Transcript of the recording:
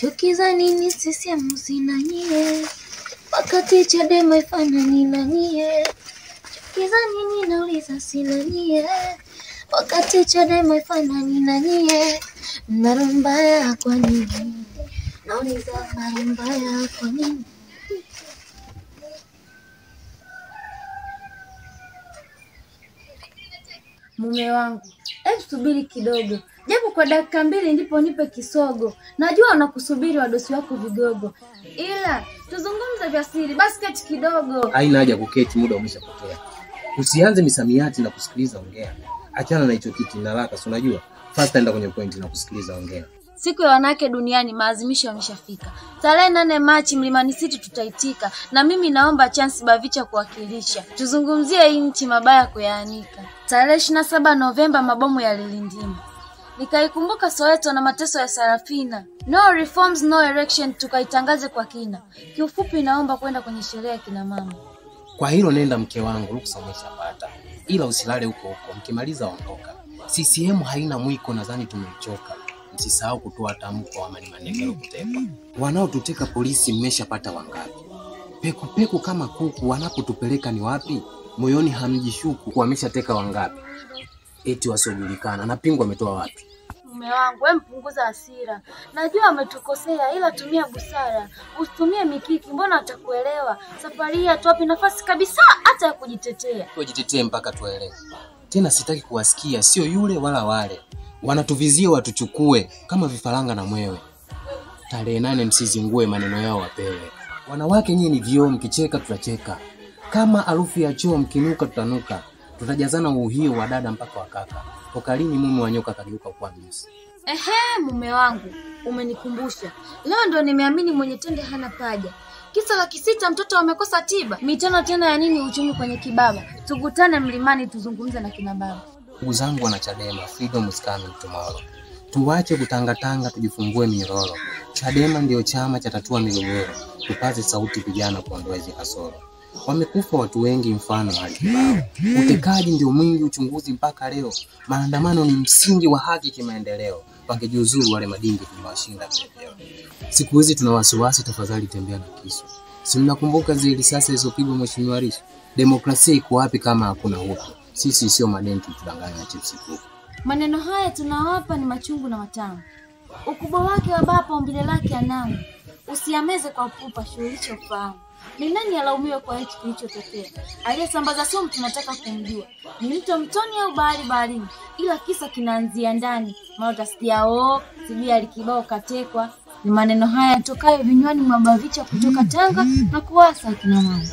Chuki za nini CCM sina nyie, wakati Chadema ifanani na nyie. Chuki za nini nauliza sina nyie, wakati Chadema ifanani na nyie. Mara mbaya kwa nini? Nauliza mara mbaya kwa nini? Mume wangu, hebu subiri kidogo. Japo kwa dakika 2 ndipo nipe kisogo. Najua unakusubiri wadosi wako vigogo. Ila tuzungumze vya siri, basi keti kidogo. Haina haja kuketi, muda umeshapotea. Usianze misamiati na kusikiliza, ongea. Achana na hicho kiti na haraka, si unajua? First enda kwenye point na kusikiliza, ongea. Siku ya wanawake duniani maadhimisho yameshafika. Tarehe 8 Machi Mlimani City tutaitika, na mimi naomba chance Bavicha kuwakilisha. Tuzungumzie hii nchi mabaya kuyaanika. Tarehe 27 Novemba mabomu yalilindima. Nikaikumbuka Soweto na mateso ya Sarafina. No reforms, no election, tukaitangaze kwa kina. Kiufupi naomba kwenda kwenye sherehe ya kina mama. Kwa hilo nenda mke wangu, ruksa umeshapata. Ila usilale huko, mkimaliza ondoka. CCM haina mwiko, nadhani tumechoka. Msisahau kutoa tamko ama ni maneno kutekwa. Wanaotuteka polisi mmeshapata wangapi? Peku kama kuku, wanapotupeleka ni wapi? Moyoni hamjishuku wameshateka wangapi? Eti wasiojulikana, na pingu ametoa wapi? Mume wangu, wewe mpunguza hasira. Najua umetukosea, ila tumia busara. Usitumie mikiki, mbona atakuelewa. Safari hii hatuwapi nafasi kabisa hata ya kujitetea. Tujitetee mpaka tuelewe. Tena sitaki kuwasikia, sio yule wala wale. Wanatuvizia watuchukue kama vifaranga na mwewe. Tarehe 8 msizingue, maneno yao wapewe. Wanawake nyinyi ni vioo, mkicheka tutacheka. Kama harufu ya choo mkinuka tutanuka. Tutajazana uhio wa dada mpaka wakaka. Pokalini mume wa nyoka kageuka kwa mjusi. Mume wangu, umenikumbusha. Leo ndo nimeamini mwenye tende hana paja. Kisa laki 6 mtoto amekosa tiba. Mitano tena ya nini uchumi kwenye kibaba? Tukutane mlimani tuzungumze na kina baba. Ndugu zangu wana Chadema, freedom is coming tomorrow. Tuache kutangatanga, tujifungue minyororo. Chadema ndio chama cha tatua migogoro. Tupaze sauti vijana kuondoa hizo kasoro. Wamekufa watu wengi mfano Halikibao. Utekaji ndio mwingi uchunguzi mpaka leo. Maandamano ni msingi wa haki kimaendeleo. Wangejiuzuru wale madingi tunawashinda vilevile. Siku hizi tuna wasiwasi, tafadhali tembea na kisu. Si mnakumbuka zile risasi zilizopigwa Mheshimiwa Lissu? Demokrasia iko wapi kama hakuna utu? Sisi sio madenti tudanganya chips kuku. Maneno haya tunawapa ni machungu na matamu. Ukubwa wake wa baba umbile lake anamu. Usiameze kwa pupa, shughulisha ufahamu. Ni nani alaumiwe kwa hicho kilichotokea? Aliyesambaza sumu tunataka kumjua. Ni mto mtoni au baharini? Ila kisa kinaanzia ndani. Maana utasikia sijui Halikibao katekwa. Ni maneno haya tokayo vinywani mwa Bavicha kutoka Tanga na kuwasa kina mama.